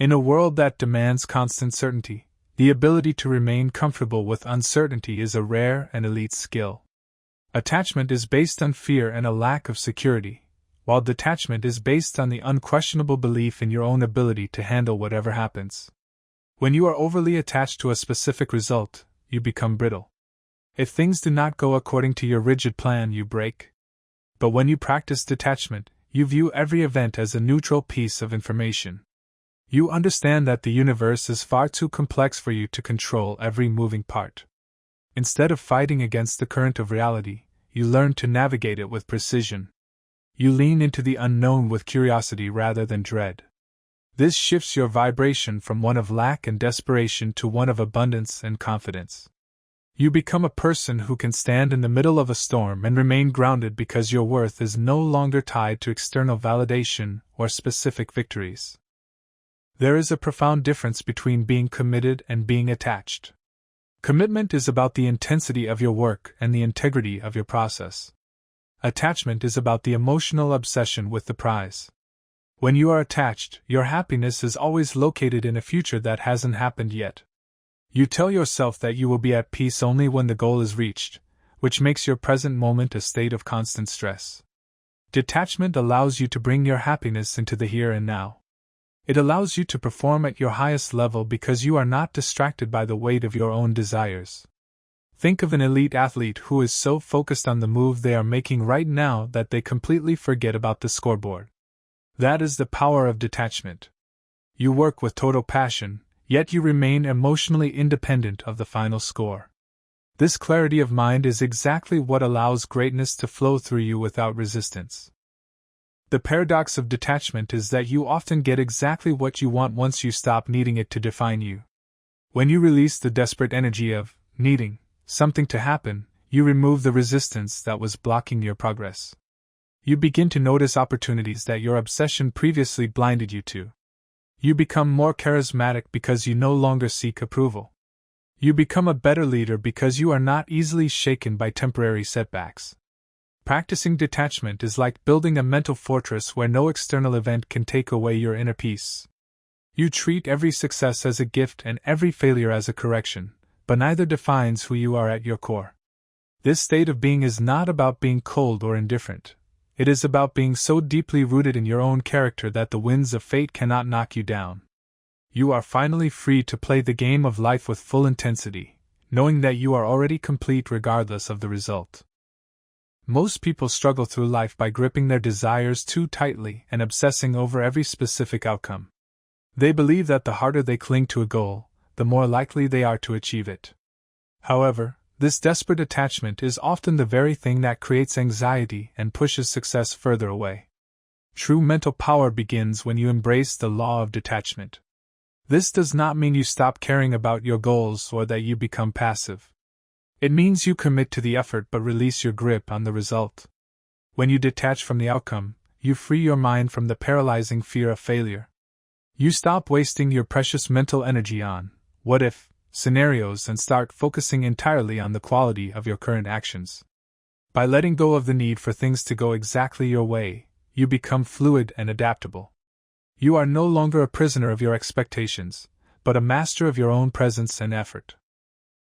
In a world that demands constant certainty, the ability to remain comfortable with uncertainty is a rare and elite skill. Attachment is based on fear and a lack of security, while detachment is based on the unquestionable belief in your own ability to handle whatever happens. When you are overly attached to a specific result, you become brittle. If things do not go according to your rigid plan, you break. But when you practice detachment, you view every event as a neutral piece of information. You understand that the universe is far too complex for you to control every moving part. Instead of fighting against the current of reality, you learn to navigate it with precision. You lean into the unknown with curiosity rather than dread. This shifts your vibration from one of lack and desperation to one of abundance and confidence. You become a person who can stand in the middle of a storm and remain grounded because your worth is no longer tied to external validation or specific victories. There is a profound difference between being committed and being attached. Commitment is about the intensity of your work and the integrity of your process. Attachment is about the emotional obsession with the prize. When you are attached, your happiness is always located in a future that hasn't happened yet. You tell yourself that you will be at peace only when the goal is reached, which makes your present moment a state of constant stress. Detachment allows you to bring your happiness into the here and now. It allows you to perform at your highest level because you are not distracted by the weight of your own desires. Think of an elite athlete who is so focused on the move they are making right now that they completely forget about the scoreboard. That is the power of detachment. You work with total passion, yet you remain emotionally independent of the final score. This clarity of mind is exactly what allows greatness to flow through you without resistance. The paradox of detachment is that you often get exactly what you want once you stop needing it to define you. When you release the desperate energy of needing something to happen, you remove the resistance that was blocking your progress. You begin to notice opportunities that your obsession previously blinded you to. You become more charismatic because you no longer seek approval. You become a better leader because you are not easily shaken by temporary setbacks. Practicing detachment is like building a mental fortress where no external event can take away your inner peace. You treat every success as a gift and every failure as a correction, but neither defines who you are at your core. This state of being is not about being cold or indifferent. It is about being so deeply rooted in your own character that the winds of fate cannot knock you down. You are finally free to play the game of life with full intensity, knowing that you are already complete regardless of the result. Most people struggle through life by gripping their desires too tightly and obsessing over every specific outcome. They believe that the harder they cling to a goal, the more likely they are to achieve it. However, this desperate attachment is often the very thing that creates anxiety and pushes success further away. True mental power begins when you embrace the law of detachment. This does not mean you stop caring about your goals or that you become passive. It means you commit to the effort but release your grip on the result. When you detach from the outcome, you free your mind from the paralyzing fear of failure. You stop wasting your precious mental energy on what if scenarios and start focusing entirely on the quality of your current actions. By letting go of the need for things to go exactly your way, you become fluid and adaptable. You are no longer a prisoner of your expectations, but a master of your own presence and effort.